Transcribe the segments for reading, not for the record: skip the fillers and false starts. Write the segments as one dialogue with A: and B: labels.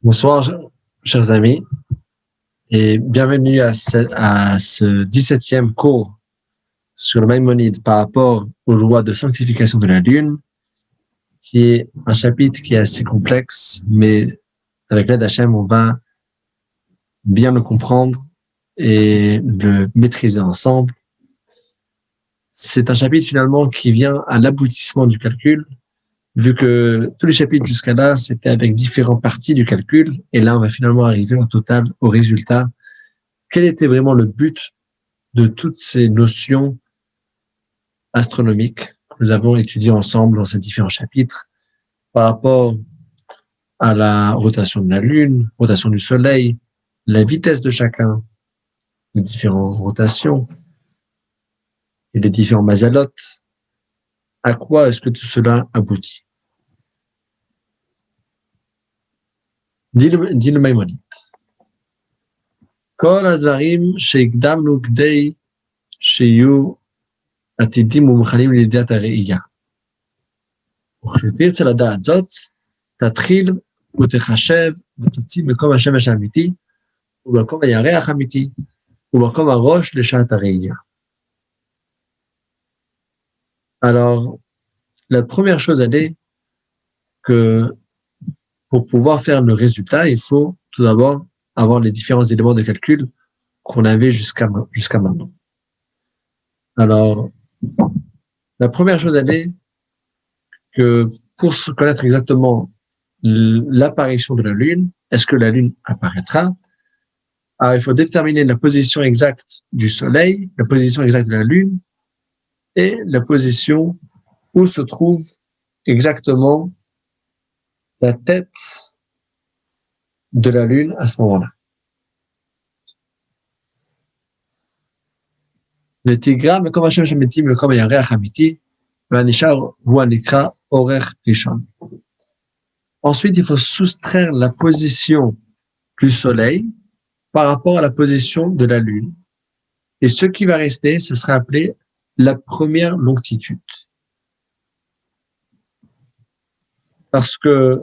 A: Bonsoir, chers amis, et bienvenue à ce 17e cours sur le Maïmonide par rapport aux lois de sanctification de la Lune, qui est un chapitre qui est assez complexe, mais avec l'aide d'Hachem, on va bien le comprendre et le maîtriser ensemble. C'est un chapitre finalement qui vient à l'aboutissement du calcul, vu que tous les chapitres jusqu'à là, c'était avec différentes parties du calcul, et là, on va finalement arriver au total, au résultat. Quel était vraiment le but de toutes ces notions astronomiques que nous avons étudiées ensemble dans ces différents chapitres par rapport à la rotation de la Lune, rotation du Soleil, la vitesse de chacun, les différentes rotations et les différents mazalotes. À quoi est-ce que tout cela aboutit? Dit le Maïmonide. כל הדברים שהקדמנו כדי שיהיו עתידים ומוכנים לידיעת הראייה. וכשתרצה לדעת זאת, תתחיל ותחשב ותוציא מקום השמש האמיתי, ובמקום הירח האמיתי, ובמקום הראש לשעת הראייה. Alors, la première chose, elle est que pour pouvoir faire le résultat, il faut tout d'abord avoir les différents éléments de calcul qu'on avait jusqu'à maintenant. Alors, la première chose, elle est que pour se connaître exactement l'apparition de la Lune, est-ce que la Lune apparaîtra? Alors, il faut déterminer la position exacte du Soleil, la position exacte de la Lune et la position où se trouve exactement la tête de la Lune à ce moment-là. Le Tigra, comme Hachem Shemetim, le comme Yareach Hamiti, Vanishar ou Anikra Orech Rishon. Ensuite, il faut soustraire la position du Soleil par rapport à la position de la Lune. Et ce qui va rester, ce sera appelé la première longitude. Parce que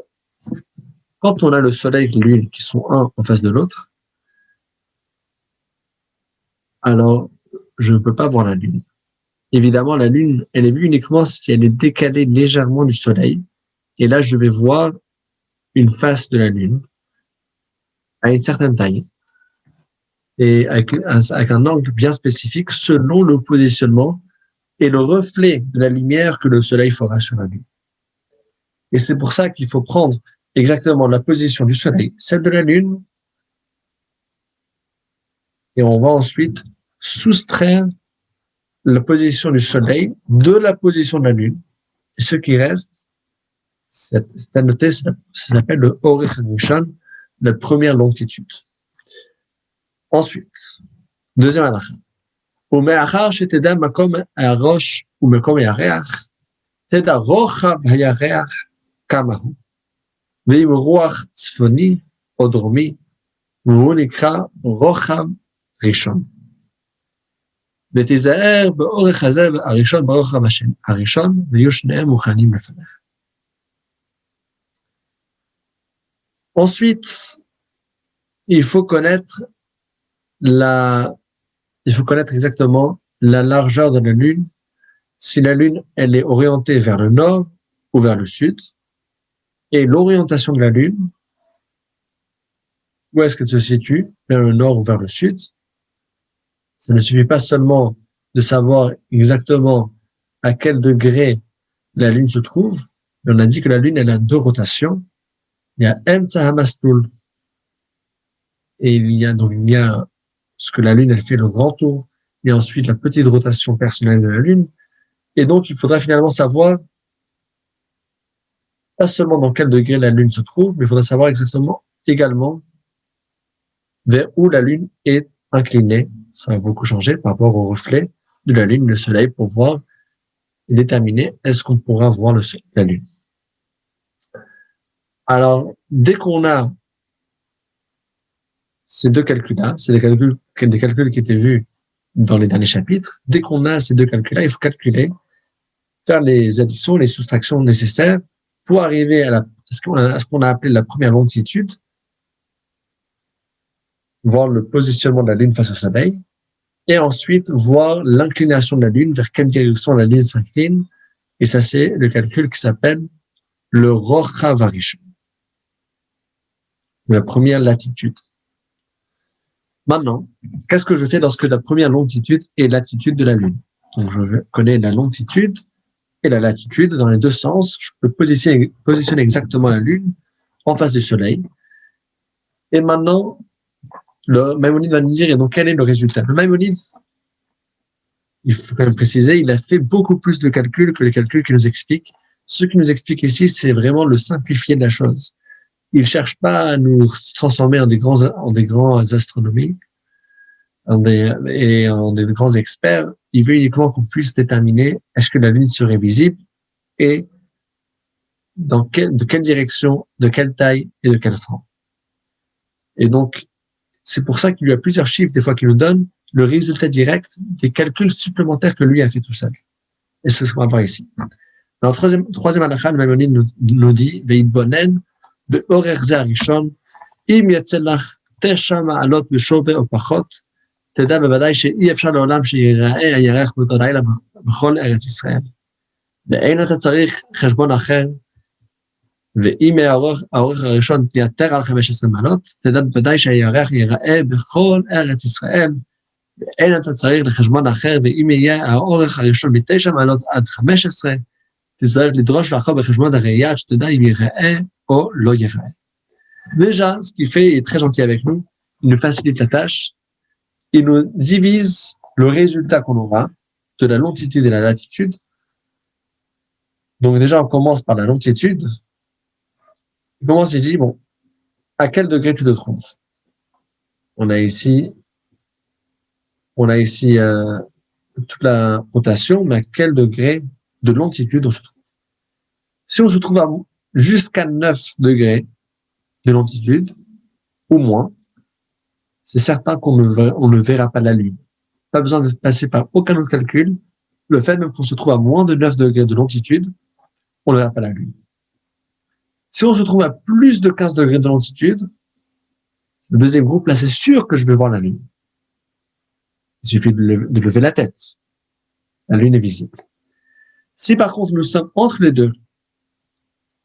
A: quand on a le Soleil et la Lune qui sont un en face de l'autre, alors je ne peux pas voir la Lune. Évidemment, la Lune, elle est vue uniquement si elle est décalée légèrement du Soleil. Et là, je vais voir une face de la Lune à une certaine taille et avec un angle bien spécifique selon le positionnement et le reflet de la lumière que le Soleil fera sur la Lune. Et c'est pour ça qu'il faut prendre exactement la position du Soleil, celle de la Lune, et on va ensuite soustraire la position du Soleil de la position de la Lune. Et ce qui reste, c'est à noter, ça s'appelle le Orech Rishon, la première longitude. Ensuite, deuxième halakha. ומאחר שתדע מקום הראש ומקום הירח, תדע רוחב הירח כמה הוא. ואם רוח צפוני או דרומי, והוא נקרא רוחב ראשון. ותיזהר באורך הזה הראשון ברוחב הראשון, ויהיו שניהם מוכנים לפניך. Ensuite, il faut connaître exactement la largeur de la Lune, si la Lune, elle est orientée vers le nord ou vers le sud, et l'orientation de la Lune, où est-ce qu'elle se situe, vers le nord ou vers le sud. Ça ne suffit pas seulement de savoir exactement à quel degré la Lune se trouve, mais on a dit que la Lune, elle a deux rotations. Il y a Emtsa Hamastul, et il y a ce que la Lune, elle fait le grand tour, et ensuite la petite rotation personnelle de la Lune. Et donc, il faudra finalement savoir pas seulement dans quel degré la Lune se trouve, mais il faudra savoir exactement également vers où la Lune est inclinée. Ça va beaucoup changer par rapport au reflet de la Lune, le Soleil, pour voir et déterminer est-ce qu'on pourra voir la Lune. Alors, dès qu'on a ces deux calculs-là, c'est des calculs qui étaient vus dans les derniers chapitres, dès qu'on a ces deux calculs-là, il faut calculer, faire les additions, les soustractions nécessaires pour arriver à ce qu'on a appelé la première longitude, voir le positionnement de la Lune face au Soleil, et ensuite voir l'inclination de la Lune, vers quelle direction la Lune s'incline, et ça c'est le calcul qui s'appelle le Rochav Harishon, la première latitude. Maintenant, qu'est-ce que je fais lorsque la première longitude est latitude de la Lune? Donc, je connais la longitude et la latitude dans les deux sens. Je peux positionner exactement la Lune en face du Soleil. Et maintenant, le Maïmonide va nous dire, et donc, quel est le résultat? Le Maïmonide, il faut quand même préciser, il a fait beaucoup plus de calculs que les calculs qu'il nous explique. Ce qu'il nous explique ici, c'est vraiment le simplifié de la chose. Il cherche pas à nous transformer en des grands astronomies, en des grands experts. Il veut uniquement qu'on puisse déterminer est-ce que la Lune serait visible et de quelle direction, de quelle taille et de quelle forme. Et donc, c'est pour ça qu'il y a plusieurs chiffres, des fois, qui nous donnent le résultat direct des calculs supplémentaires que lui a fait tout seul. Et c'est ce qu'on va voir ici. Alors, troisième halakha, le Maïmonide nous dit, Ve'idbonen, be'orer ze harishon, im yetzelach tesha ma'alot b'shove o pachot, תדע בוודאי שאי אפשר לעולם שיראה הירח באותו לילה בכל ארץ ישראל. ואין אתה צריך חשבון אחר, ואם האורך הראשון תייתר על 15 מעלות, תדע בוודאי שהירח ייראה בכל ארץ ישראל, ואין אתה צריך לחשבון אחר, ואם יהיה האורך הראשון מ9 מעלות עד 15, תצטרך לדרוש לאחר בחשבון הראייה, עד שתדע אם ייראה או לא ייראה. Déjà, ce qu'il fait, il est très gentil avec nous, il nous facilite la tâche, il nous divise le résultat qu'on aura de la longitude et la latitude. Donc déjà, on commence par la longitude. Il commence et dit, bon, à quel degré tu te trouves? On a ici toute la rotation, mais à quel degré de longitude on se trouve? Si on se trouve jusqu'à 9 degrés de longitude, ou moins, c'est certain qu'on ne verra pas la Lune. Pas besoin de passer par aucun autre calcul. Le fait même qu'on se trouve à moins de 9 degrés de longitude, on ne verra pas la Lune. Si on se trouve à plus de 15 degrés de longitude, le deuxième groupe, là, c'est sûr que je vais voir la Lune. Il suffit de lever la tête. La Lune est visible. Si par contre nous sommes entre les deux,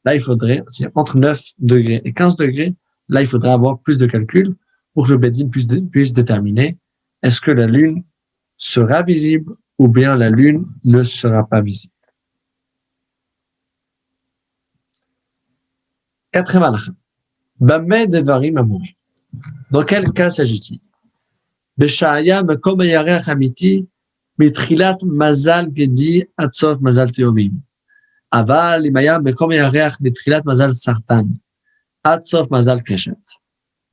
A: là, il faudrait, entre 9 degrés et 15 degrés, là, il faudrait avoir plus de calculs pour que le Bedin puisse déterminer est-ce que la Lune sera visible ou bien la Lune ne sera pas visible. Quatrième halakha. Bameh devarim amouri. Dans quel cas s'agit-il? Beshaya mekom hayarech amiti mitchilat mazal gedi ad sof mazal teomim. Aval im haya mekom hayarech mitchilat mazal sartan ad sof mazal keshet.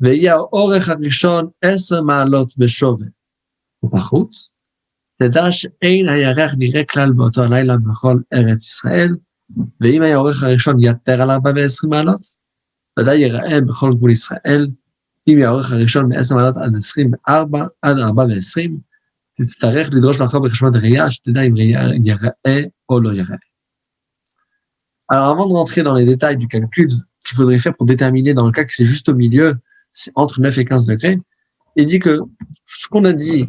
A: ויהיה האורך הראשון 10 מעלות בשווה ובחוץ, תדע שאין הירח נראה כלל באותו הלילה בכל ארץ ישראל, ואם האורך הראשון יתר על 24 מעלות, ודאי ייראה בכל גבול ישראל, אם האורך הראשון מ10 מעלות עד 24, עד 420, תצטרך לדרוש לאחר בחשבון הראייה, שתדע אם ייראה או לא ייראה. Alors avant de rentrer dans les détails du calcul qu'il faudrait faire pour déterminer dans le cas que c'est juste au milieu, c'est entre 9 et 15 degrés, il dit que ce qu'on a dit,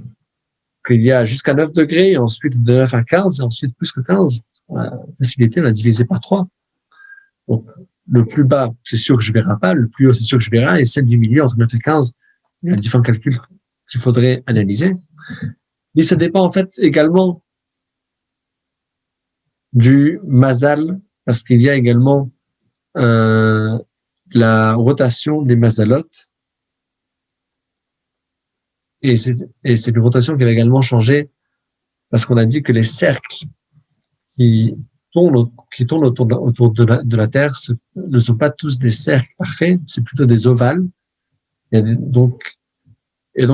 A: qu'il y a jusqu'à 9 degrés, et ensuite de 9 à 15, et ensuite plus que 15, la facilité, on a divisé par 3. Donc, le plus bas, c'est sûr que je verrai pas, le plus haut, c'est sûr que je verrai, et celle du milieu, entre 9 et 15, il y a différents calculs qu'il faudrait analyser. Mais ça dépend en fait également du mazal, parce qu'il y a également la rotation des mazalotes. Et c'est une rotation qui va également changer parce qu'on a dit que les cercles qui tournent autour de la Terre ne sont pas tous des cercles parfaits, c'est plutôt des ovales. Et donc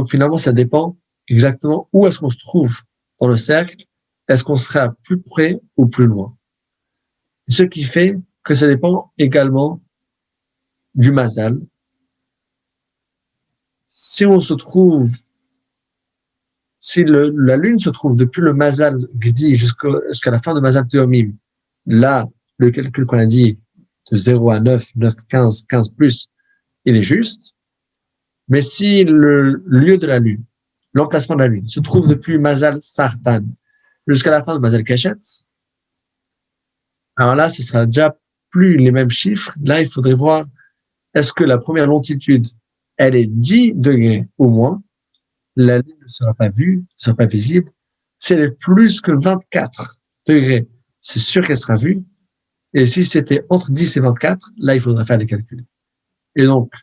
A: finalement, ça dépend exactement où est-ce qu'on se trouve dans le cercle. Est-ce qu'on sera plus près ou plus loin? Ce qui fait que ça dépend également du mazal. Si la Lune se trouve depuis le Mazal Gdi jusqu'à la fin de Mazal Teomim, là, le calcul qu'on a dit de 0 à 9, 9, 15, 15 plus, il est juste. Mais si le lieu de la Lune, l'emplacement de la Lune, se trouve depuis Mazal Sartan jusqu'à la fin de Mazal Keshet, alors là, ce sera déjà plus les mêmes chiffres. Là, il faudrait voir est-ce que la première longitude, elle est 10 degrés ou moins, la Lune ne sera pas vue, ne sera pas visible. Si elle est plus que 24 degrés, c'est sûr qu'elle sera vue. Et si c'était entre 10 et 24, là, il faudra faire des calculs. Et donc,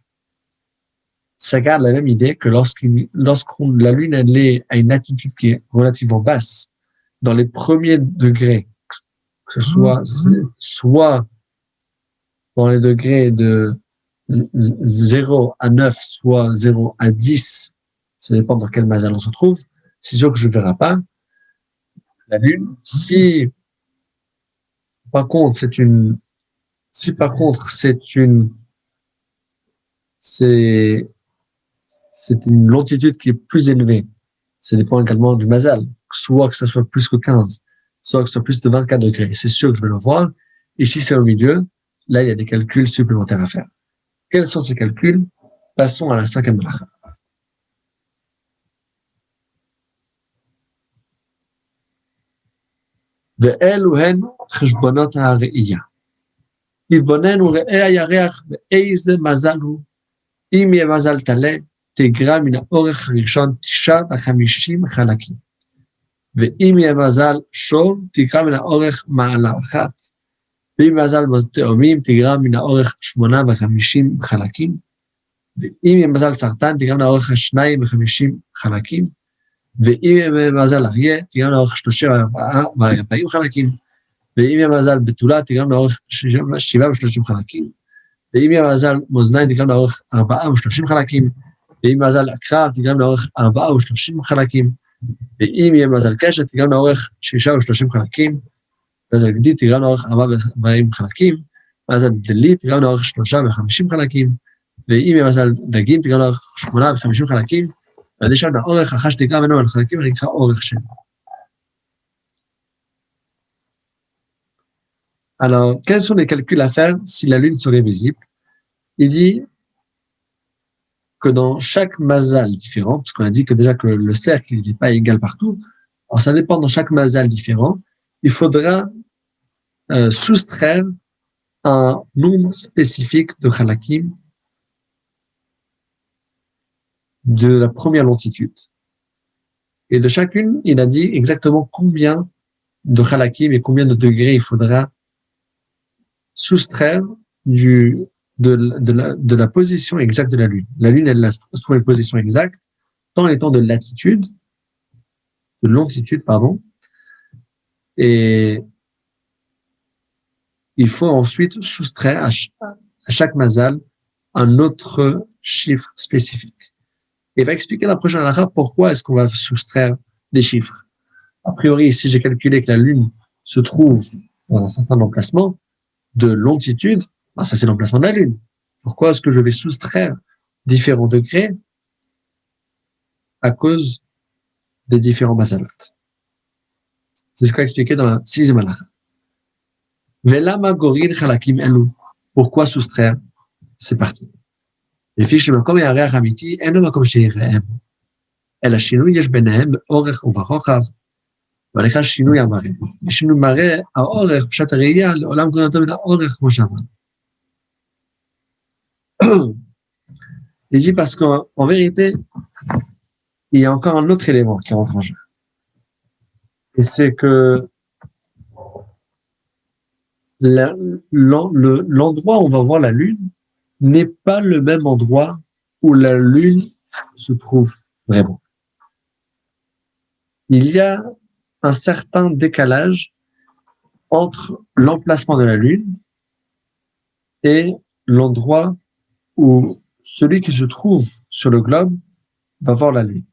A: ça garde la même idée que lorsqu'on la Lune elle est à une altitude qui est relativement basse, dans les premiers degrés, que ce soit dans les degrés de 0 à 9, soit 0 à 10, ça dépend dans quel mazal on se trouve, c'est sûr que je ne verrai pas la Lune. Si par contre c'est une longitude qui est plus élevée, ça dépend également du mazal, soit que ça soit plus que 15, soit que ce soit plus de 24 degrés, c'est sûr que je vais le voir. Et si c'est au milieu, là, il y a des calculs supplémentaires à faire. Quels sont ces calculs? Passons à la cinquième bracha. ואלו הן חשבונות הראייה. להתבונן וראה הירח באיזה מזל הוא. אם יהיה מזל טלה, תגרע מן האורך הראשון 59 חלקים. ואם יהיה מזל שור, תגרע מן האורך מעלה אחת. ואם מזל תאומים, תגרע מן האורך 58 חלקים. ואם יהיה מזל סרטן, תגרע מן האורך 52 חלקים. ואם יהיה מזל אריה, תגרע מן האורך 40 חלקים. ואם יהיה מזל בתולה, תגרע מן האורך 37 חלקים. ואם יהיה מזל מאזניים, תגרע מן האורך 34 חלקים. ואם יהיה מזל עקרב, תגרע מן האורך 34 חלקים. ואם יהיה מזל קשת, תגרע מן האורך 36 חלקים. מזל גדי, תגרע מן האורך 40 חלקים. מזל דלי, תגרע מן האורך 53 חלקים. ואם יהיה מזל דגים, תגרע מן האורך 58 חלקים. ועד שם האורך, אחר שתגרע ממנו על חלקים, אני אקרא אורך שם. Alors, quels sont les calculs à faire si la Lune serait visible? Il dit que dans chaque mazal différent, parce qu'on a dit que déjà que le cercle n'est pas égal partout, alors ça dépend dans chaque mazal différent, il faudra soustraire un nombre spécifique de halakim de la première longitude. Et de chacune, il a dit exactement combien de halakim et combien de degrés il faudra soustraire de la position exacte de la Lune. La Lune, elle a trouvé une position exacte, tant étant de longitude, pardon, et il faut ensuite soustraire à chaque mazal un autre chiffre spécifique. Et il va expliquer dans la prochaine halakha pourquoi est-ce qu'on va soustraire des chiffres. A priori, si j'ai calculé que la Lune se trouve dans un certain emplacement de longitude, ben ça c'est l'emplacement de la Lune. Pourquoi est-ce que je vais soustraire différents degrés à cause des différents mazalot? C'est ce qu'a expliqué dans la sixième halakha. Velama goril chalakim elu. Pourquoi soustraire? C'est parti. לפי שמקום הירח האמיתי אינו מקום שיראיהם, אלא שינוי יש ביניהם באורך וברוחב, והליכה שינוי המראה. ושינוי מראה האורך פשט הראייה לעולם גדולתו מן האורך כמו שאמרנו. Il dit parce qu'en vérité, il y a encore un autre élément qui rentre en jeu. Et c'est que l'endroit où on va voir la Lune n'est pas le même endroit où la Lune se trouve vraiment. Il y a un certain décalage entre l'emplacement de la Lune et l'endroit où celui qui se trouve sur le globe va voir la Lune.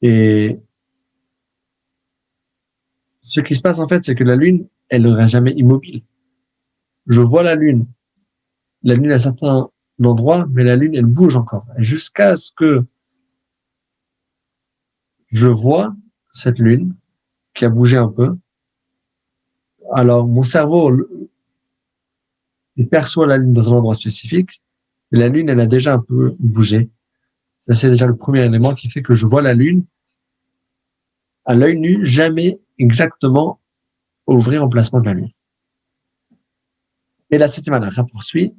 A: Et ce qui se passe en fait, c'est que la Lune, elle ne reste jamais immobile. Je vois la Lune à un certain endroit, mais la Lune, elle bouge encore. Et jusqu'à ce que je vois cette Lune qui a bougé un peu, alors mon cerveau il perçoit la Lune dans un endroit spécifique, et la Lune, elle a déjà un peu bougé. Ça, c'est déjà le premier élément qui fait que je vois la Lune à l'œil nu, jamais exactement au vrai emplacement de la Lune. Et la septième halakha poursuit.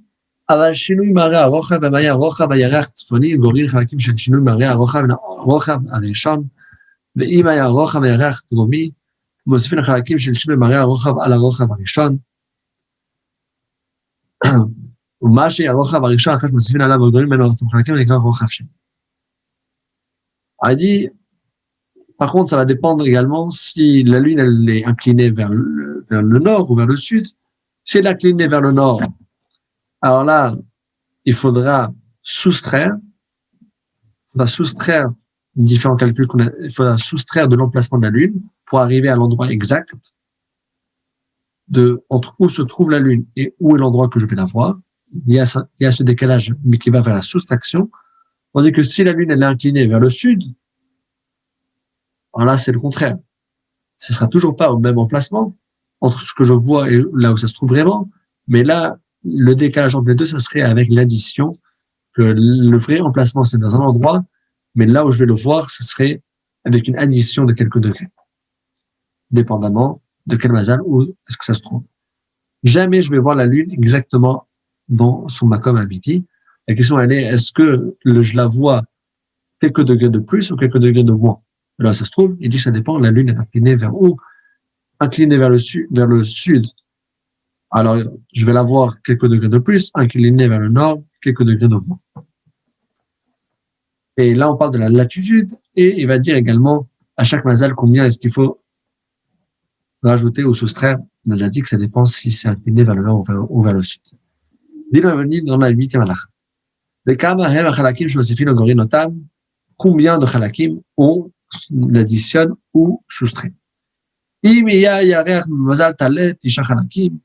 A: אבל שינוי מראה הרוחב ומהי הרוחב הירח צפוני גוררים חלקים של שינוי מראה הרוחב הראשון, ואם היה הרוחב הירח דרומי, מוסיפים חלקים של שינוי מראה הרוחב על הרוחב הראשון, ומה שהרוחב הראשון אחרי שמוסיפים עליו וגדולים ממנו חלקים נקרא רוחב שני. Il dit, par contre, ça va dépendre également si la Lune elle est inclinée vers le nord ou vers le sud. Si elle est inclinée vers le nord, alors là, il faudra soustraire différents calculs il faudra soustraire de l'emplacement de la Lune pour arriver à l'endroit exact entre où se trouve la Lune et où est l'endroit que je vais la voir. Il y a ce décalage, mais qui va vers la soustraction. Tandis que si la Lune elle est inclinée vers le sud, alors là, c'est le contraire. Ce sera toujours pas au même emplacement entre ce que je vois et là où ça se trouve vraiment. Mais là, le décalage entre les deux, ça serait avec l'addition que le vrai emplacement, c'est dans un endroit, mais là où je vais le voir, ce serait avec une addition de quelques degrés, dépendamment de quel mazal où est-ce que ça se trouve. Jamais je vais voir la Lune exactement dans son makom à midi. La question, elle est, est-ce que je la vois quelques degrés de plus ou quelques degrés de moins? Là, ça se trouve, il dit que ça dépend, la Lune est inclinée vers où? Inclinée vers le sud. Alors, je vais la voir quelques degrés de plus, inclinée vers le nord, quelques degrés de moins. Et là, on parle de la latitude, et il va dire également à chaque mazal combien est-ce qu'il faut rajouter ou soustraire. On a déjà dit que ça dépend si c'est incliné vers le nord ou vers le sud. Dis-le venir dans la 8e halakha. Les kama hem halakim shosifin ogorin otam, combien de halakim on l'additionne ou soustrait. Im ya yareach mazal talet tisha halakim,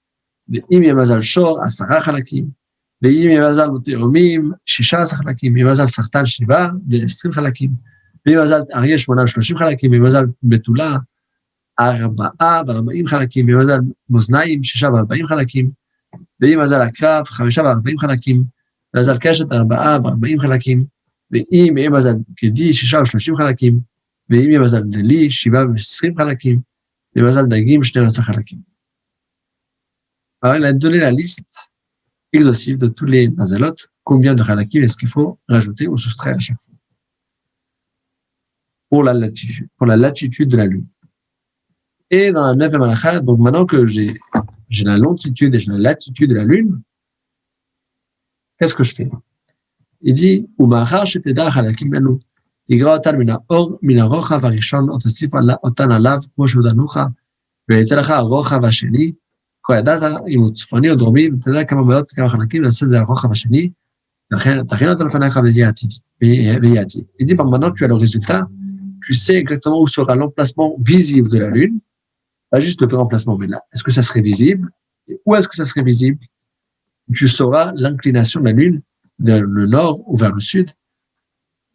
A: ואם יהיה מזל שור, 10 חלקים, ואם יהיה מזל תאומים, 16 חלקים, ואם מזל סרטן 7, 20 חלקים, ואם מזל אריה 8, 30 חלקים, ואם מזל בתולה, 4 ו40 חלקים, ואם מזל מאזניים, 6 ו40 חלקים, ואם מזל עקרב, 5 ו40 חלקים, ומזל קשת 4 ו40 חלקים, ואם יהיה מזל גדי, 6 ו30 חלקים, ואם יהיה מזל דלי, 7 ו20 חלקים, ואם מזל דגים, 12 חלקים. Alors, il a donné la liste exhaustive de tous les mazalot, combien de halakim est-ce qu'il faut rajouter ou soustraire à chaque fois. Pour la latitude de la Lune. Et dans la 9e halakha, donc maintenant que j'ai la longitude et j'ai la latitude de la Lune, qu'est-ce que je fais? Il dit, Umachar sheteda halakim elu, tigra otan mina rochav harishon, otosif otan alav, כמו שהודענוך, ויתן לך הרוחב השני, ידעת אם הוא צפוני או דרומי, ותדע כמה מעלות וכמה חלקים, נעשה את זה הרוחב השני, תכין אותו לפניך ויהיה עתיד. Il dit, maintenant que tu as le résultat, tu sais exactement où sera l'emplacement visible de la Lune, pas juste le vrai emplacement, mais là, est-ce que ça serait visible? Et où est-ce que ça serait visible? Tu sauras l'inclination de la Lune vers le nord ou vers le sud.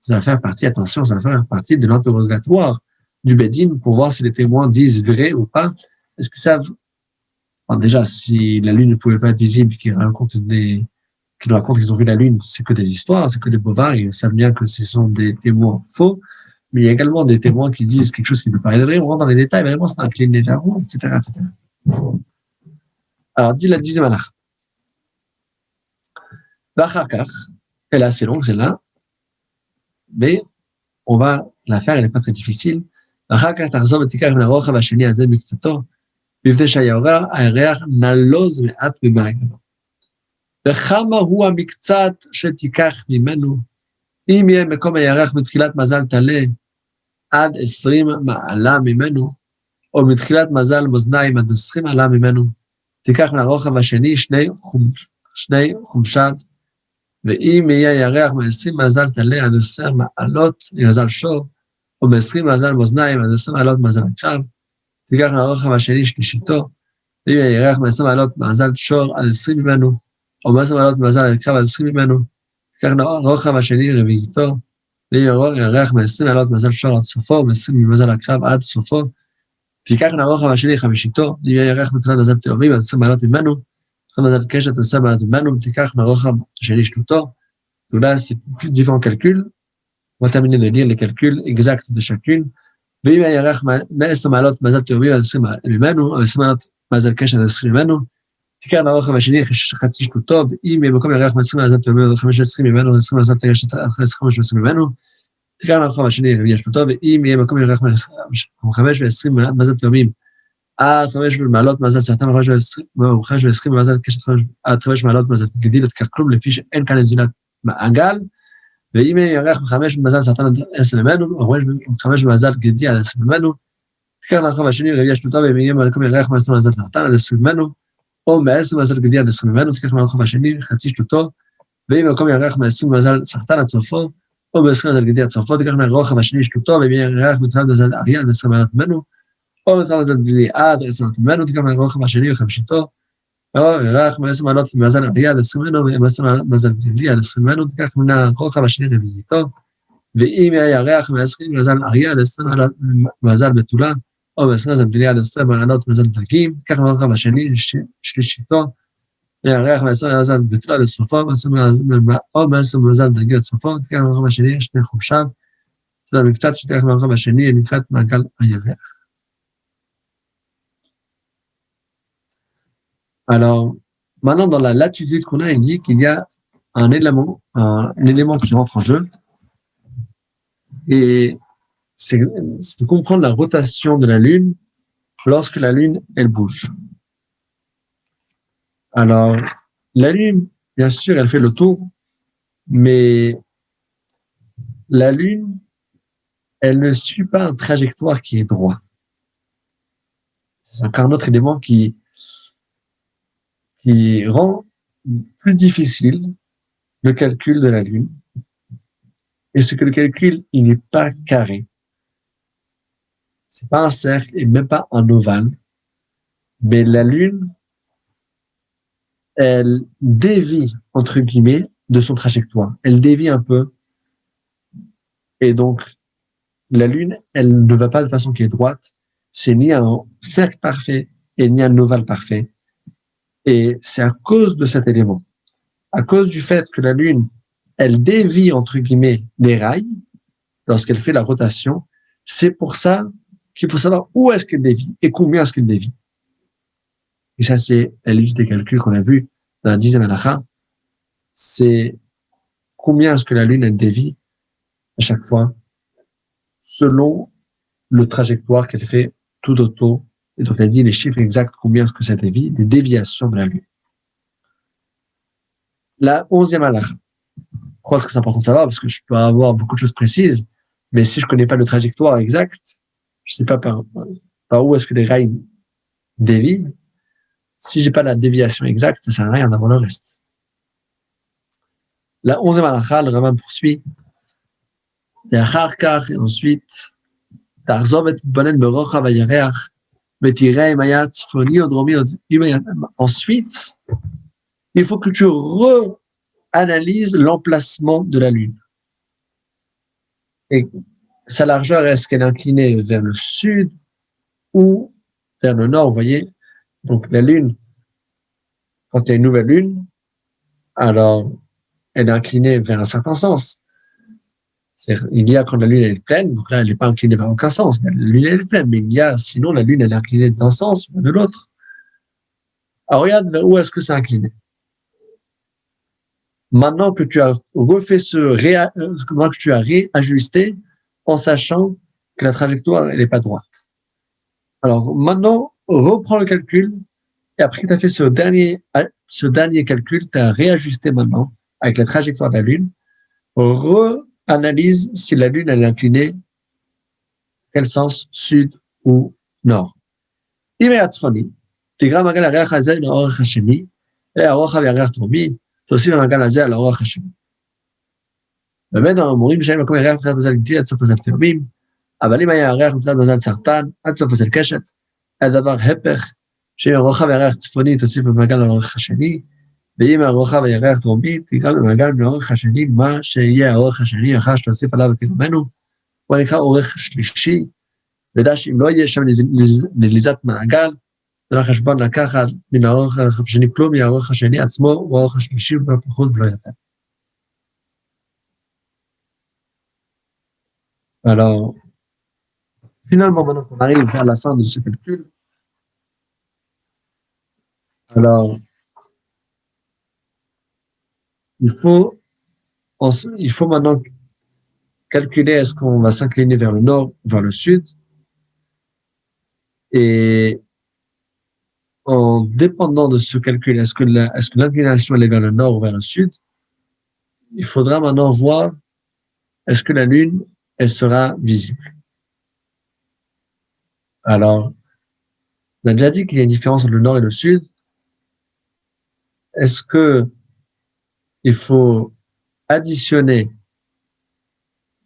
A: Ça va faire partie, attention, ça va faire partie de l'interrogatoire du Bedin pour voir si les témoins disent vrai ou pas. Est-ce qu'ils savent? Alors déjà, si la Lune ne pouvait pas être visible, qu'ils racontent qu'ils ont vu la Lune, c'est que des histoires, c'est que des bovards, ils savent bien que ce sont des témoins faux, mais il y a également des témoins qui disent quelque chose qui peut paraître vrai, on rentre dans les détails, vraiment c'est incliné vers où, etc., etc. Alors, dit la 10e halakha. L'achakach, elle est assez longue, celle-là, mais on va la faire, elle n'est pas très difficile. L'achakach, tarzov et tikar minarocha vasheni azem miktato, מפני שהירח נלוז מעט ממעגלו. וכמה הוא המקצת שתיקח ממנו, אם יהיה מקום הירח מתחילת מזל תלה עד 20 מעלה ממנו, או מתחילת מזל מאזניים עד 20 מעלה ממנו, תיקח מן הרוחב השני 2 חומשיו, ואם יהיה הירח מ-20 מזל תלה עד 10 מעלות ממזל שור, או מ-20 מזל מאזניים עד 10 מעלות מזל עקרב, תיקח לרוחב השני שלישיתו, ואם הירח מ-20 מעלות מזל שור עד 20 ממנו, או מ-10 מעלות מזל עקרב עד 20 ממנו, תיקח לרוחב השני רביעיתו, ואם הירח מ-20 מעלות מזל שור עד סופו, או מ-20 ממזל עקרב עד סופו, תיקח לרוחב השני חמישיתו, ואם הירח מתחילת מזל תאומים עד 20 מעלות ממנו, מזל קשת עושה מעלת ממנו, ותיקח מהרוחב השני שטותו. Donc là, c'est plus différents calculs. On va terminer de lire les calculs exacts de chacune. ואם הירח 10 מעלות מזל תאומים עד 20 ממנו, או 20 מעלות מזל קשת עד 20 ממנו, תיקח מהרוחב השני חצי שטותו, ואם במקום הירח 20 מזל תאומים עד 15 ממנו, 20 מזל קשת עד 15 ממנו, תיקח מהרוחב השני רביע שטותו, ואם יהיה מקום הירח 5 ו-20 מזל תאומים עד 5 מעלות מזל סרטן, 5 ו-20 מזל קשת עד 5 מעלות מזל גדיל, תיקח כלום לפי שאין כאן נזילת מעגל, ואם ירח 5 מזל סרטן עד 10 ממנו, או 5 מזל גדי עד 10 ממנו, תיקח מהרוחב השני רביע שטותו, ואם יהיה מקום ירח 10 מזל סרטן עד 20 ממנו, או מ-10 מזל גדי עד 20 ממנו, תיקח מהרוחב השני חצי שטותו, ואם מקום ירח 20 מזל סרטן עד סופו, או ב-20 מזל גדי עד סופו, תיקח מהרוחב השני שטותו, ואם ירח מתחילת מזל אריה עד 10 מעלות ממנו, או מתחילת מזל גדי עד 10 מעלות ממנו, תיקח מהרוחב השני וחמישיתו, ירח מ-10 מעלות מזל אריה עד 20 ממנו, ו-10 מזל גדי עד 20 ממנו, תיקח מהרוחב השני רביעיתו, ואם ירח מ-20 מזל אריה עד 20 מזל בתולה, או ב-20 מזל גדי עד 10 מעלות מזל דגים, תיקח מהרוחב השני שלישיתו, ירח מ-20 מזל בתולה עד סופו, או ב-10 מזל דגים עד סופו, תיקח מהרוחב השני שני חומיו, זה מקצת שתיקח מהרוחב השני לקראת מעגל הירח. Alors, maintenant, dans la latitude qu'on a, il dit qu'il y a un élément qui rentre en jeu. Et c'est de comprendre la rotation de la Lune lorsque la Lune, elle bouge. Alors, la Lune, bien sûr, elle fait le tour, mais la Lune, elle ne suit pas une trajectoire qui est droite. C'est encore un autre élément qui rend plus difficile le calcul de la Lune. Et c'est que le calcul, il n'est pas carré. C'est pas un cercle et même pas un ovale. Mais la Lune, elle dévie, entre guillemets, de son trajectoire. Elle dévie un peu. Et donc, la Lune, elle ne va pas de façon qui est droite. C'est ni un cercle parfait et ni un ovale parfait. Et c'est à cause de cet élément, à cause du fait que la Lune, elle dévie, entre guillemets, des rails lorsqu'elle fait la rotation, c'est pour ça qu'il faut savoir où est-ce qu'elle dévie et combien est-ce qu'elle dévie. Et ça, c'est la liste des calculs qu'on a vu dans la 10e halakha. C'est combien est-ce que la Lune, elle dévie à chaque fois selon le trajectoire qu'elle fait tout autour. Et donc, elle dit les chiffres exacts, combien est-ce que ça dévie, des déviations de la Lune. La 11e halakha. Pourquoi est-ce que c'est important de savoir? Parce que je peux avoir beaucoup de choses précises, mais si je connais pas le trajectoire exact, je sais pas par où est-ce que les rails dévient. Si j'ai pas la déviation exacte, ça sert à rien d'avoir le reste. La 11e halakha, le Raman poursuit. Et ensuite, ensuite, il faut que tu analyse l'emplacement de la Lune. Et sa largeur, est-ce qu'elle est inclinée vers le sud ou vers le nord, vous voyez? Donc, la Lune, quand il y a une nouvelle Lune, alors, elle est inclinée vers un certain sens. Il y a quand la Lune est pleine, donc là, elle n'est pas inclinée vers aucun sens. La Lune, elle est pleine, mais il y a, sinon, la Lune, elle est inclinée d'un sens ou de l'autre. Alors, regarde vers où est-ce que c'est incliné. Maintenant que tu as refait maintenant que tu as réajusté en sachant que la trajectoire, elle n'est pas droite. Alors, maintenant, reprends le calcul et après que tu as fait ce dernier calcul, tu as réajusté maintenant avec la trajectoire de la Lune, analyse si la Lune elle est inclinée, quel sens, sud ou nord. תוסיף למעגל הזה על האורח השני. באמת אומרים שאין מקום ירח מתחילת מזל גדי עד סוף מזל תאומים, אבל אם היה ירח מתחילת מזל סרטן עד סוף מזל קשת, הדבר הפך, שאם הרוחב הירח צפוני תוסיף במעגל על האורך השני, ואם הרוחב הירח דרומי תגרם במעגל מהאורך השני, מה שיהיה האורך השני אחר שתוסיף עליו ותרמנו, הוא נקרא אורך שלישי, ודע שאם לא יהיה שם נליזת מעגל, זה לא חשבון לקחת מן האורך השני כלום, מהאורך השני עצמו, הוא האורך השלישי, ולא פחות ולא יותר. Alors, finalement, maintenant qu'on arrive vers la fin de ce calcul, alors, il faut, il faut maintenant calculer est-ce qu'on va s'incliner vers le nord ou vers le sud. Et en dépendant de ce calcul, est-ce que l'inclination est vers le nord ou vers le sud, il faudra maintenant voir est-ce que la Lune, elle sera visible. Alors, on a déjà dit qu'il y a une différence entre le nord et le sud. Est-ce que il faut additionner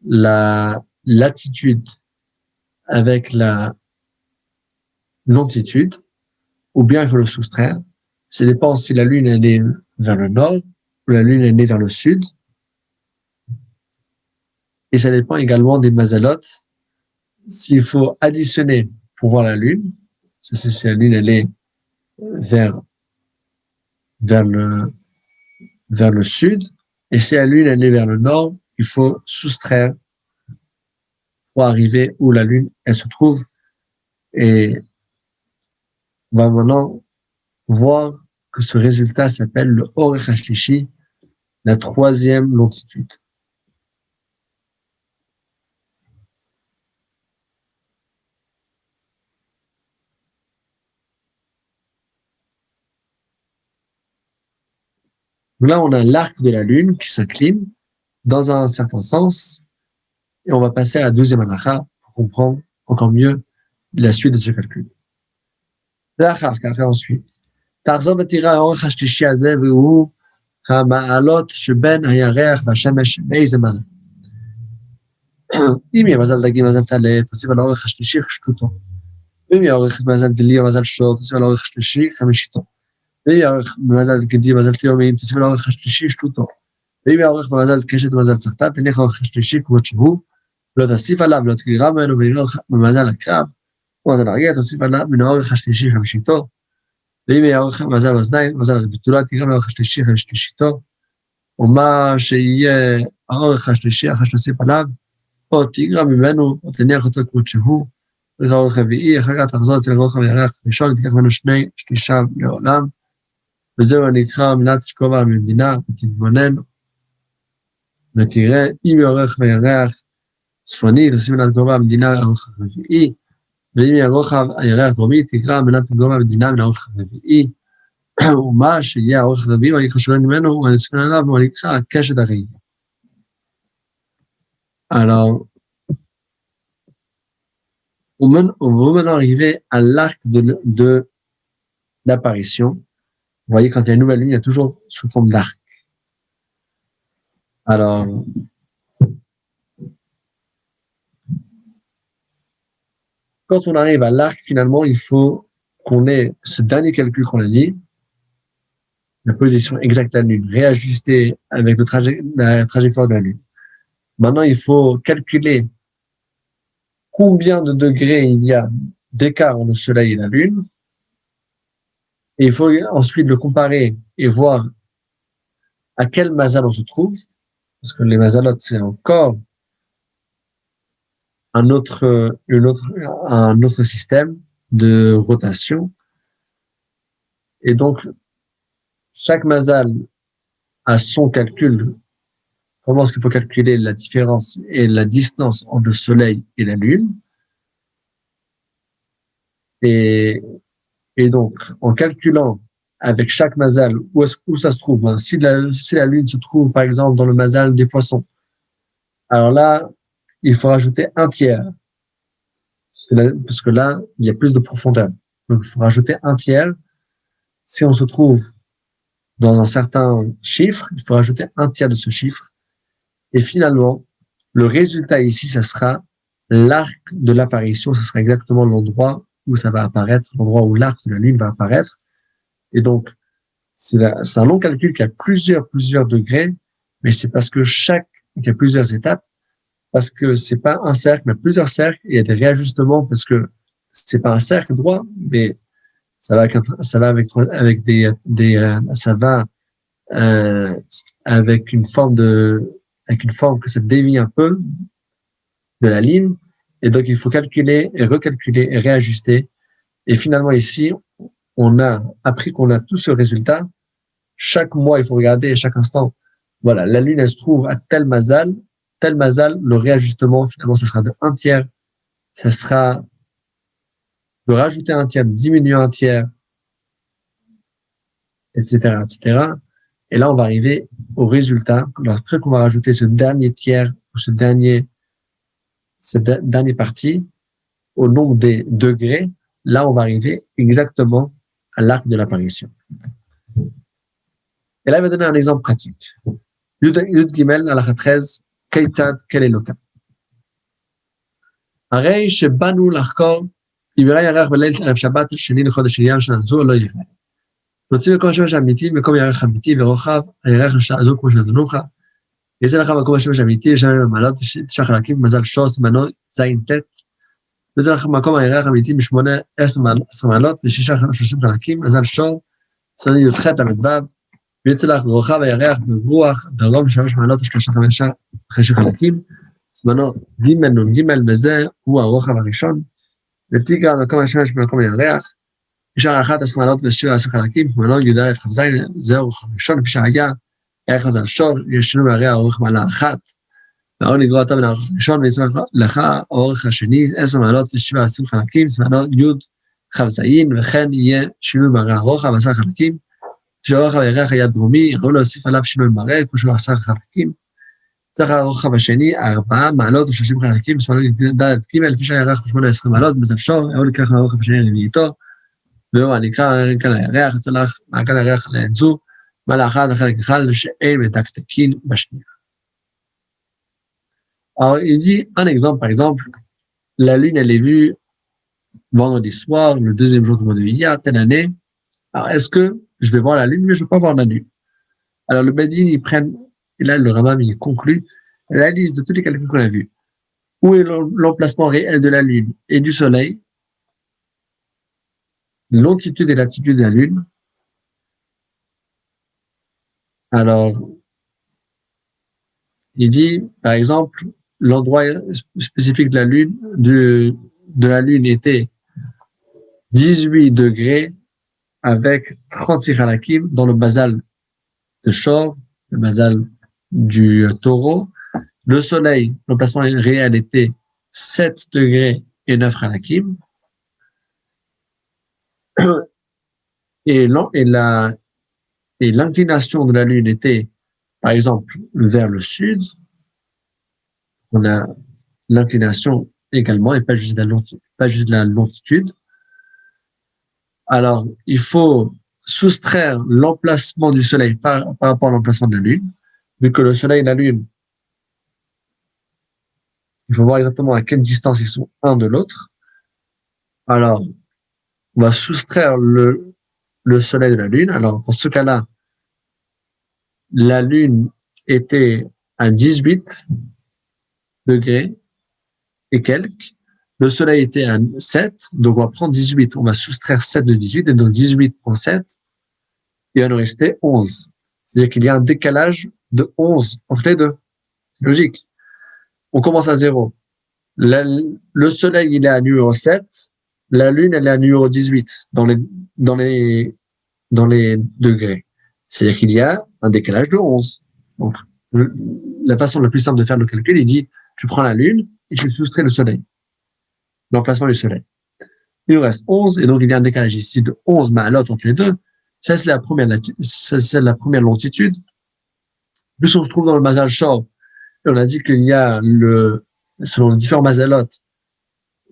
A: la latitude avec la longitude, ou bien il faut le soustraire? Ça dépend si la Lune est née vers le nord ou la Lune est née vers le sud. Et ça dépend également des mazalotes. S'il faut additionner pour voir la Lune, c'est si la Lune elle est vers le sud, et si la Lune elle est vers le nord, il faut soustraire pour arriver où la Lune elle se trouve. Et on va maintenant voir que ce résultat s'appelle le Orech HaShlishi, la troisième longitude. Là, on a l'arc de la Lune qui s'incline dans un certain sens, et on va passer à la deuxième halakha pour comprendre encore mieux la suite de ce calcul. Ensuite, תחזור ותראה האורך השלישי הזה, והוא המעלות שבין הירח והשמש באיזה מזל. אם יהיה מזל דגים, מזל טלה, תוסיף על האורך השלישי שטותו. ואם יהיה אורך מזל דלי או מזל שור, תוסיף על האורך השלישי חמישיתו. ואם יהיה אורך במזל גדי ומזל תאומים, תוסיף על האורך השלישי שטותו. ואם יהיה אורך במזל קשת ומזל סרטן, תניח האורך השלישי כמות שהוא, ולא תוסיף עליו ולא תגרע ממנו, ואם במזל הקרב, ומזל הרגיע, תוסיף עליו מן האורך השלישי חמישיתו. ואם יהיה אורך מזל אוזניים, מזל בתולה, תגרע מהאורך השלישי חמישיתו. ומה שיהיה האורך השלישי, אחרי שתוסיף עליו, או תגרע ממנו, או תניח אותו כמות שהוא, ולך אורך רביעי, אחר כך תחזור אצל אורך הירח ראשון, ותיקח ממנו שני שלישיו לעולם, וזהו הנקרא מילת כובע המדינה, ותתבונן, ותראה, אם יאורך וירח צפוני, תוסיף מילת כובע המדינה לאורך הרביעי, ואם יאורך הירח דרומי, תקרא מילת כובע המדינה מן האורך הרביעי, ומה שיהיה האורך הרביעי, הוא הנקרא שולן ממנו, הוא הנצפן עליו, הוא הנקרא קשת הראייה. Alors, on va maintenant arriver à l'arc de l'apparition. Vous voyez, quand il y a une nouvelle lune, il y a toujours sous forme d'arc. Alors, quand on arrive à l'arc, finalement, il faut qu'on ait ce dernier calcul qu'on a dit, la position exacte de la lune, réajustée avec la trajectoire de la lune. Maintenant, il faut calculer combien de degrés il y a d'écart entre le soleil et la lune. Et il faut ensuite le comparer et voir à quel mazal on se trouve. Parce que les mazalotes, c'est encore un autre système de rotation. Et donc, chaque mazal a son calcul. Comment est-ce qu'il faut calculer la différence et la distance entre le soleil et la lune? Et donc, en calculant avec chaque mazal où ça se trouve, si la lune se trouve, par exemple, dans le mazal des poissons, alors là, il faut rajouter un tiers. Parce que là, il y a plus de profondeur. Donc, il faut rajouter un tiers. Si on se trouve dans un certain chiffre, il faut rajouter un tiers de ce chiffre. Et finalement, le résultat ici, ça sera l'arc de l'apparition. Ce sera exactement l'endroit où ça va apparaître, l'endroit où l'arc de la lune va apparaître. Et donc, c'est un long calcul qui a plusieurs degrés, mais c'est parce que il y a plusieurs étapes, parce que c'est pas un cercle, mais plusieurs cercles, et il y a des réajustements parce que c'est pas un cercle droit, mais ça va avec ça va avec avec une forme que ça dévie un peu de la ligne. Et donc, il faut calculer et recalculer et réajuster. Et finalement, ici, on a appris qu'on a tout ce résultat. Chaque mois, il faut regarder, et chaque instant. Voilà, la lune, elle se trouve à tel mazal, le réajustement, finalement, ça sera de 1/3. Ça sera de rajouter 1/3, de diminuer 1/3, etc., etc. Et là, on va arriver au résultat. Après qu'on va rajouter ce dernier tiers, ou cette dernière partie, au nombre des degrés, là, on va arriver exactement à l'arc de l'apparition. Et là, il va donner un exemple pratique. Yud Gimel, halakha 13, Keitzad, quel est le cas? הרי שבאנו לחקור, יברא ירח בליל ערב שבת שני לחודש אייר שנה זו לא יראה. נוציא מקום השמש האמיתי, מקום ירח אמיתי ורוחב, הירח לשעה זו כמו שנתנוך. יצא לך מקום השמש האמיתי, לשנה במעלות ותשעה חלקים, מזל שור, סימנו זין ט'. יוצא לך מקום הירח האמיתי משמונה 10 מעלות ושישה 30 חלקים, מזל שור, סימנו י"ח ל"ו. ויצא לך רוחב הירח ברוח, דרום 3 מעלות ושלושה 5 חלקים. זמנו ג' נ' בזה הוא הרוחב הראשון, ותקרא מקום השמש במקום הירח, נשאר 11 מעלות ו17 חלקים, זמנו י"א כ"ז, זה הרוחב הראשון, כפי שהיה, ערך מזל שור, יש שינוי מהרי האורך מעלה אחת, והאור נגרוע אותו מן האורך הראשון, ויצא לך האורך השני, 10 מעלות ו20 חלקים, זמנו י' כ"ז, וכן יהיה שינוי מהרי הרוחב 10 חלקים, כשהרוחב הירח היה דרומי, ראו להוסיף עליו שינוי מראה, כמו שהוא 10 חלקים, צריך הרוחב השני, 4 מעלות ו30 חלקים, שמאלו ד' ג', לפי שהירח ב18 מעלות, מזל שור, ראו לקח מהרוחב השני רביעיתו, והוא הנקרא כאן הירח, יצא לך מעגל הירח לעין זו, מעלה אחת וחלק אחד, ושאין מתקתקין בשנייה. Alors, il dit un exemple, par exemple, la lune, elle est vue vendredi soir, le deuxième jour du mois de Iyar, telle année. Alors, est-ce que je vais voir la lune, mais je ne veux pas voir la lune? Alors, le Bedin, ils prennent, et là, le Rambam, il conclut la liste de tous les calculs qu'on a vus. Où est l'emplacement réel de la lune et du soleil, longitude et latitude de la lune. Alors, il dit, par exemple, l'endroit spécifique de la lune, de la lune était 18 degrés avec 36 halakim dans le basal de Shor, le basal du taureau. Le soleil, l'emplacement réel était 7 degrés et 9 halakim. Et l'inclination de la lune était, par exemple, vers le sud. On a l'inclination également et pas juste la longitude. Alors, il faut soustraire l'emplacement du soleil par rapport à l'emplacement de la lune, vu que le soleil et la lune, il faut voir exactement à quelle distance ils sont un de l'autre. Alors, on va soustraire le soleil de la lune. Alors, dans ce cas-là, la lune était à 18 degrés et quelques. Le soleil était à 7, donc on va prendre 18. On va soustraire 7 de 18, et donc 18.7, il va nous rester 11. C'est-à-dire qu'il y a un décalage de 11 entre les deux. Logique. On commence à 0. Le soleil, il est à numéro 7. La lune, elle est à numéro 18 dans les degrés. C'est-à-dire qu'il y a un décalage de 11. Donc, la façon la plus simple de faire le calcul, il dit, tu prends la lune et tu soustrais le soleil. L'emplacement du soleil. Il nous reste 11, et donc il y a un décalage ici de 11 ma'alot entre les deux. Ça, c'est la première longitude. Plus on se trouve dans le Mazal Shor, et on a dit qu'il y a selon les différents Mazalot,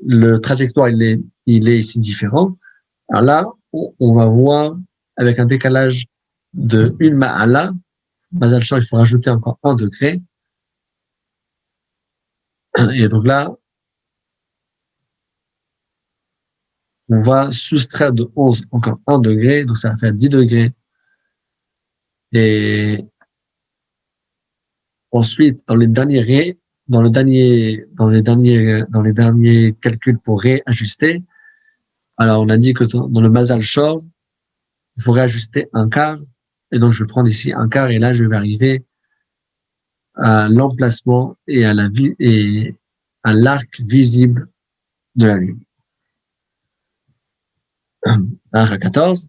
A: le trajectoire, il est ici différent. Alors là, on va voir avec un décalage de 1 ma'ala. Mazal Shor, il faut rajouter encore 1 degré. Et donc là, on va soustraire de 11 encore 1 degré, donc ça va faire 10 degrés. Et ensuite, dans les derniers calculs pour réajuster, Alors, on a dit que dans le Mazal Shor, il faudrait ajuster un quart. Et donc, je vais prendre ici un quart et là, je vais arriver à l'emplacement et et à l'arc visible de la lune. Arc 14.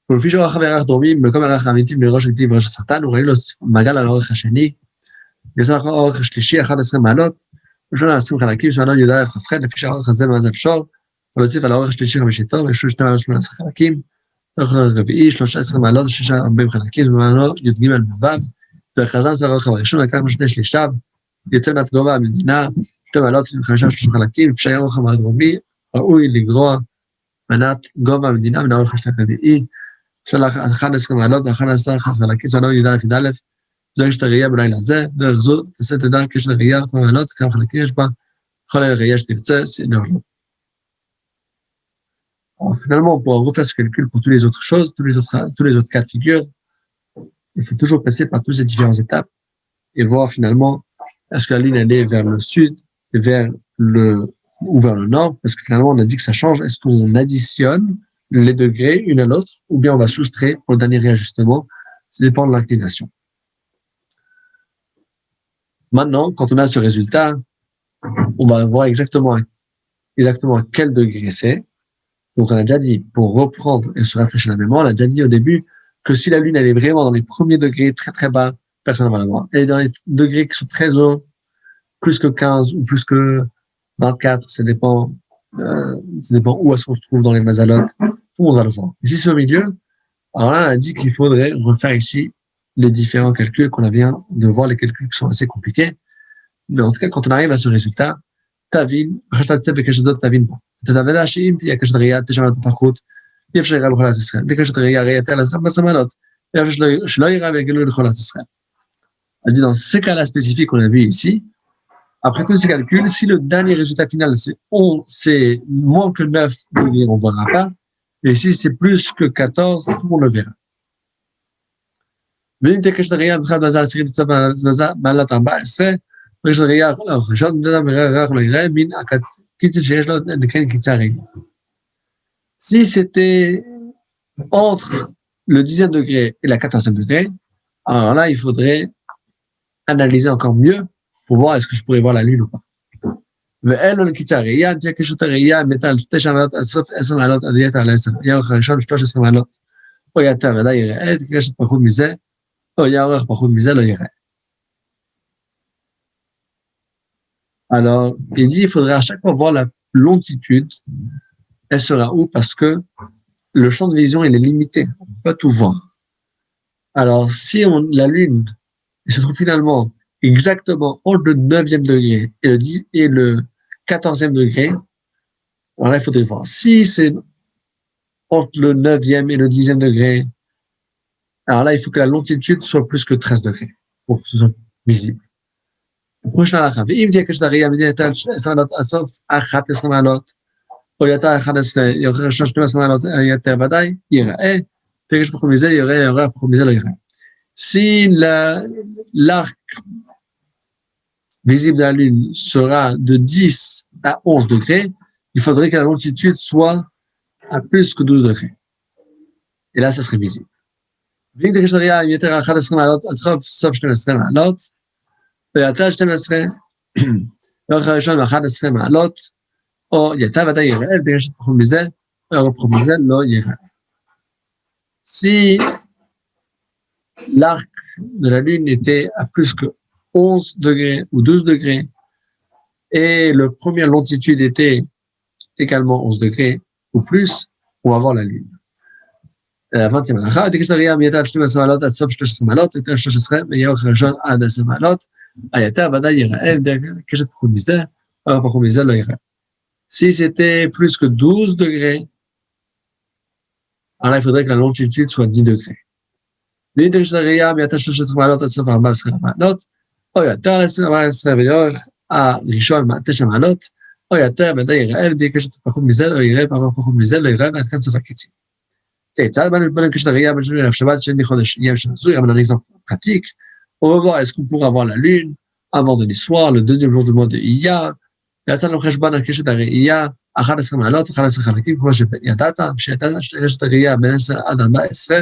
A: ולפי שאורך וירח דרומים, במקום הלך האמיתי מראש הכתיב ראש הסרטן, וראינו לו מעגל על האורך השני, יצא אחר האורך השלישי, 11 מעלות, ראשון על 20 חלקים, שענו י"א כ"ח, לפי שהאורך הזה במזל שור, ולהוסיף על האורך השלישי חמישיתו, וישו 2 מעלות 18 חלקים, האורך הרביעי, 13 מעלות, 6 40 חלקים, ומעלות י"ג ו"ו, והכרזה על האורך הראשון, לקח משני שלישיו, יצא מעט גובה המדינה, 2 מעלות 5 חלקים, לפי שהאורך הדרומי, ראוי לגרוע מנת גובה המדינה מן האורך השני הרביעי, של 11 מעלות ו11 חלקים, שענו י"א, זו קשת הראייה בלילה הזה, דרך זו תעשה תדע קשת הראייה, כמה מעלות, כמה חלקים יש בה, כל הראייה שתרצה, סינר לו. Finalement, pour refaire ce calcul pour toutes les autres choses, tous les autres cas de figure, il faut toujours passer par toutes ces différentes étapes et voir finalement est-ce que la Lune elle est vers le sud, ou vers le nord, parce que finalement on a dit que ça change, est-ce qu'on additionne les degrés une à l'autre, ou bien on va soustraire pour le dernier réajustement, ça dépend de l'inclination. Maintenant, quand on a ce résultat, on va voir exactement à quel degré c'est. Donc, on a déjà dit, pour reprendre et se rafraîchir la mémoire, on a déjà dit au début que si la Lune, elle est vraiment dans les premiers degrés très très bas, personne ne va la voir. Elle est dans les degrés qui sont très hauts, plus que 15 ou plus que 24, ça dépend où est-ce qu'on se trouve dans les mazalotes, tout le monde va le voir. Ici, c'est au milieu. Alors là, on a dit qu'il faudrait refaire ici les différents calculs qu'on vient de voir, les calculs qui sont assez compliqués. Mais en tout cas, quand on arrive à ce résultat, תבין, אחרי שאתה תצא וקשת זאת תבין פה. אתה תדע שאם תהיה קשת ראייה, תשע מעלות לפחות, אי אפשר יראה בכל ארץ ישראל. תהיה קשת ראייה, ראייה תהיה ל-10 מעלות, אי אפשר שלא יראה ויגלו לכל ארץ ישראל. On dit dans ce cas-là spécifique qu'on a vu ici, après tous ces calculs, si le dernier résultat final c'est moins que 9 degrés, on ne verra pas, et si c'est plus que 14, tout le monde le verra. ואם תהיה קשת ראייה, מבחינת מזל עשירית תצא מעלת 14, קשת ראייה הראשון, ריח לא יראה, מן הקיצר שיש לו נקרא קיצה ראייה. Si c'était entre le 10e degré et la 14e degré, alors là, il faudrait analyser encore mieux pour voir est-ce que je pourrais voir la lune ou pas. ואין לו לקיצה ראייה, תהיה קשת הראייה, מתה על 9 מעלות עד סוף 10 מעלות עד יתר על 10. יהיה אורך הראשון 13 מעלות, או יותר ודאי יראה, תהיה קשת פחות מזה, או יהיה אורך פחות מזה, לא יראה. Alors, il dit, il faudrait à chaque fois voir la longitude, elle sera où, parce que le champ de vision, il est limité, on ne peut pas tout voir. Alors, si la Lune se trouve finalement exactement entre le 9e degré et le 14e degré, alors là, il faudrait voir. Si c'est entre le 9e et le 10e degré, alors là, il faut que la longitude soit plus que 13 degrés pour que ce soit visible. prochaine הלכה, ואם תהיה קשת הראייה, מדין הייתה 10 מעלות עד סוף 11 מעלות, או יותר 11, יותר 12 מעלות, יותר ודאי, יראה, תהיה קשת פחות מזה, יראה, פחות מזה לא יראה. Si l'arc visible de la Lune sera de 10 à 11 degrés, il faudrait que la longitude soit à plus que 12 degrés. Et là, ça serait visible. ואם תהיה קשת הראייה, יותר 11 מעלות, עד סוף 12 מעלות, ויותר 12, לאורך הראשון מ-11 מעלות, או יתה ודאי יראה, בגלל שפחות מזה, או פחות מזה לא יראה. Si l'arc de la Lune était à plus que 11 degrés ou 12 degrés, et la première longitude était également 11 degrés ou plus, on va voir la Lune. La 20e הלכה, תקשת הראייה מייתה עד 12 מעלות עד סוף 13 מעלות, יותר 13, ויהיה אורך הראשון עד 10 מעלות, היתה ודאי יראה, קשת פחות מזה, או פחות מזה לא יראה. Si c'était plus que 12 degrés, alors là, il faudrait que la longitude soit 10 degrés. ואם תקשת הראייה מייתה 13 מעלות עד סוף 14 מעלות, או יותר 14 ואורך הראשון 9 מעלות, או יותר ודאי יראה, ותהיה קשת פחות מזה לא יראה, פחות מזה לא יראה, ועד כאן סוף הקצים. כיצד בנו קשת הראייה בין שני שבת שני חודש יהיה של הזוי, אבל un exemple pratique, on va voir est-ce qu'on pourra voir la lune avant de l'histoire, le deuxième jour du mois de Iyar, ויצא לנו חשבון על קשת הראייה 11 מעלות, 11 חלקים, כמו שידעת, שידעת שתגשת הראייה ב-10 עד 14,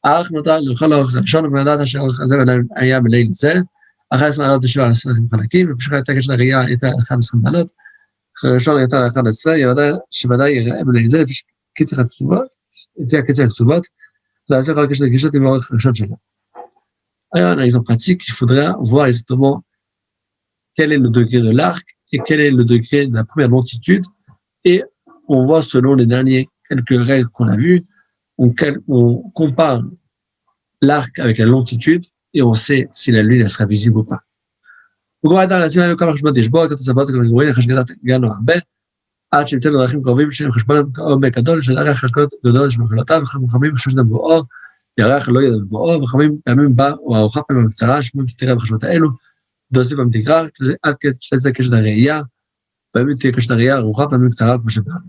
A: אך נותר לכל אורך ראשון, וידעת שאורך הזה היה בליל זה, 11 מעלות תשאיר על 10 חלקים, ופשוט תגשת הראייה הייתה 11 מעלות, ראשון הייתה 11, ידע שוודאי יראה בליל זה, לפי הקצר הכתובות, לעשר חלקי של הגשת עם האורך ראשון שלו. Un exemple pratique, il faudra voir exactement quel est le degré de l'arc et quel est le degré de la première longitude. Et on voit selon les derniers quelques règles qu'on a vues, on compare l'arc avec la longitude et on sait si la lune elle sera visible ou pas. Donc on va dans la semaine comme je dis quand ça va comme vous voyez גנו הרבה עד שימצאנו דרכים קרובים שהם חשבונם כעומק גדול של ערך חלקות גדול שמחלותיו וחכמים חשבו שדם בואו ירח לא ידע מבואו, וחכמים פעמים בא, או ארוחה פעמים בקצרה, שמות תראה בחשבות האלו, דוסי פעמים תקרא, עד שתצא קשת הראייה, פעמים תהיה קשת הראייה, ארוחה פעמים בקצרה, כמו שבאמת.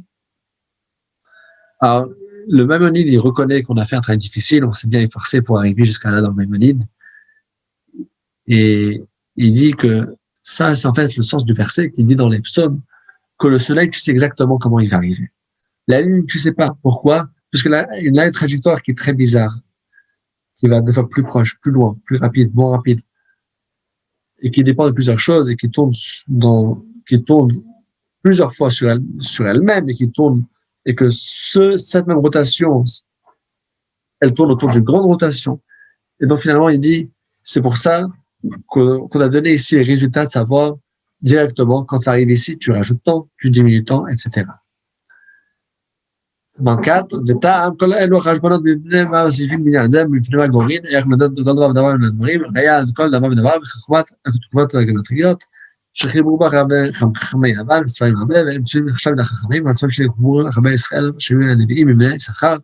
A: Alors, le Maïmonide, il reconnaît qu'on a fait un travail difficile, on s'est bien efforcé pour arriver jusqu'à là dans le Maïmonide, et il dit que ça, c'est en fait le sens du verset qui dit dans les psaumes que le soleil, tu sais exactement comment il va arriver. La lune, tu sais pas. Pourquoi? Parce que là, il a une trajectoire qui est très bizarre, qui va des fois plus proche, plus loin, plus rapide, moins rapide, et qui dépend de plusieurs choses et qui tourne plusieurs fois sur elle-même et qui tourne, et que cette même rotation, elle tourne autour d'une grande rotation. Et donc finalement, il dit, c'est pour ça qu'on a donné ici les résultats de savoir directement, quand ça arrive ici, tu rajoutes temps, tu diminues temps, etc. 24, וטעם כל אלו החשבונות מבני והסעיפים בעניין זה, מבני הגורין, איך נודד כל דבר ודבר מן הדברים, ראיה על כל דבר ודבר, וחכמת התקופות הגנטריות, שחיברו בה חכמי יוון, וצבעים הרבה, והם צויים לחשב לחכמים, והצבעים שחיברו לחכמי ישראל, שהיו הנביאים מבני יששכר,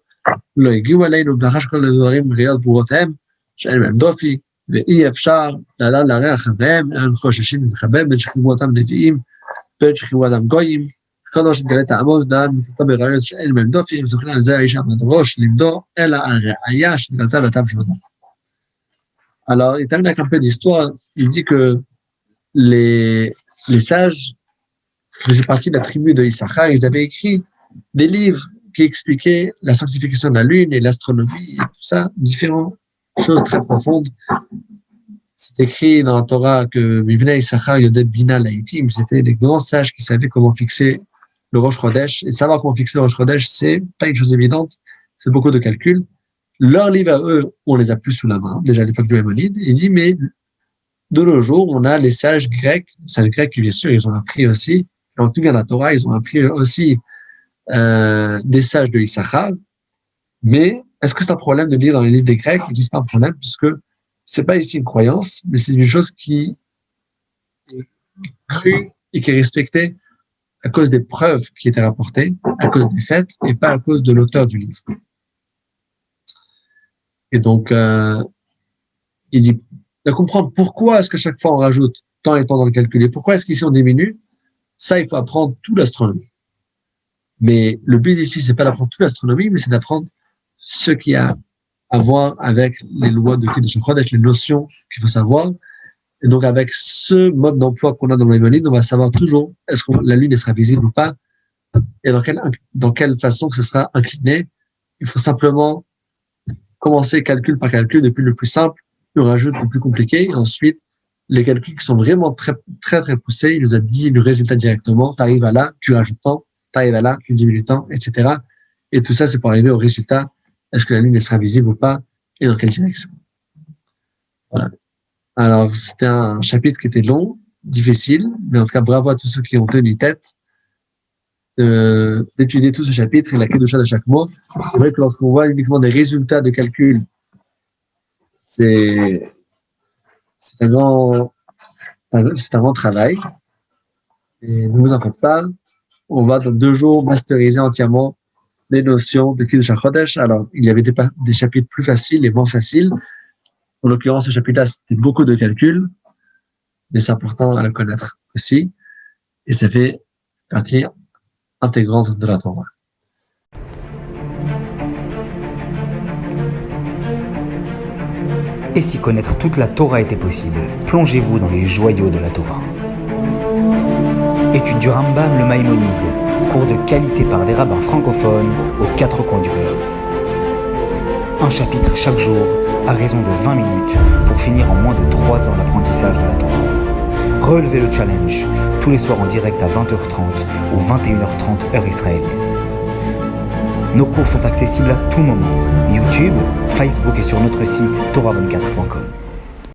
A: לא הגיעו אלינו, לאחר שכל הדברים ראיות ברורות הם, שאין בהם דופי, ואי אפשר להרע אחריהם, הם חוששים להתחבא, בין שחיברו אותם נביאים, בין שחיברו אותם גויים, כל דבר שתגלה טעמו ודעת מתקבל בראיות שאין בהם דופי, וזוכרים על זה האיש עמד ראש למדו, אלא על ראיה שתגלתה בטעם של אדם. Alors, il termine avec un peu d'histoire. Il dit que les sages qui faisaient partie de la tribu de Issachar, ils avaient écrit des livres qui expliquaient la sanctification de la lune et l'astronomie et tout ça, différentes choses très profondes. C'est écrit dans la Torah que Mivnei Issachar Yoded Bina Laïtim, c'était les grands sages qui savaient comment fixer le Rosh Chodesh. Et savoir comment fixer le Rosh Chodesh, c'est pas une chose évidente, c'est beaucoup de calculs. Leurs livres à eux, on les a plus sous la main, déjà à l'époque du Maïmonide. Il dit, mais de nos jours, on a les sages grecs qui, bien sûr, ils ont appris aussi, en tout cas la Torah, ils ont appris aussi des sages de Issachar. Mais est-ce que c'est un problème de lire dans les livres des Grecs? Ils disent pas un problème, puisque c'est pas ici une croyance, mais c'est une chose qui est crue et qui est respectée à cause des preuves qui étaient rapportées, à cause des faits, et pas à cause de l'auteur du livre. Et donc, il dit, de comprendre pourquoi est-ce que chaque fois on rajoute temps et temps dans le calcul, et pourquoi est-ce qu'ici on diminue, ça, il faut apprendre toute l'astronomie. Mais le but ici, c'est pas d'apprendre toute l'astronomie, mais c'est d'apprendre ce qu'il y a à voir avec les lois de Kiddush Chodesh, les notions qu'il faut savoir. Et donc, avec ce mode d'emploi qu'on a dans le Maïmonide, on va savoir toujours est-ce que la lune sera visible ou pas, et dans quelle façon que ce sera incliné. Il faut simplement commencer calcul par calcul, depuis le plus simple, on rajoute le plus compliqué, et ensuite, les calculs qui sont vraiment très, très, très poussés, il nous a dit le résultat directement, tu arrives à là, tu rajoutes temps, tu arrives à là, tu diminues temps, etc. Et tout ça, c'est pour arriver au résultat. Est-ce que la lune sera visible ou pas, et dans quelle direction? Voilà. Alors, c'était un chapitre qui était long, difficile, mais en tout cas, bravo à tous ceux qui ont tenu tête d'étudier tout ce chapitre et la kedusha de chaque mot. C'est vrai que lorsqu'on voit uniquement des résultats de calcul, c'est un grand travail. Et ne vous en faites pas, on va dans 2 jours masteriser entièrement les notions de Kiddush HaChodesh. Alors, il y avait des chapitres plus faciles et moins faciles. En l'occurrence, ce chapitre-là, c'était beaucoup de calculs, mais c'est important à le connaître aussi. Et ça fait partie intégrante de la Torah.
B: Et si connaître toute la Torah était possible, plongez-vous dans les joyaux de la Torah. Étudiez Étude du Rambam, le Maïmonide. Cours de qualité par des rabbins francophones aux 4 coins du globe. Un chapitre chaque jour, à raison de 20 minutes, pour finir en moins de 3 ans l'apprentissage de la Torah. Relevez le challenge, tous les soirs en direct à 20h30 ou 21h30 heure israélienne. Nos cours sont accessibles à tout moment, YouTube, Facebook et sur notre site torah24.com.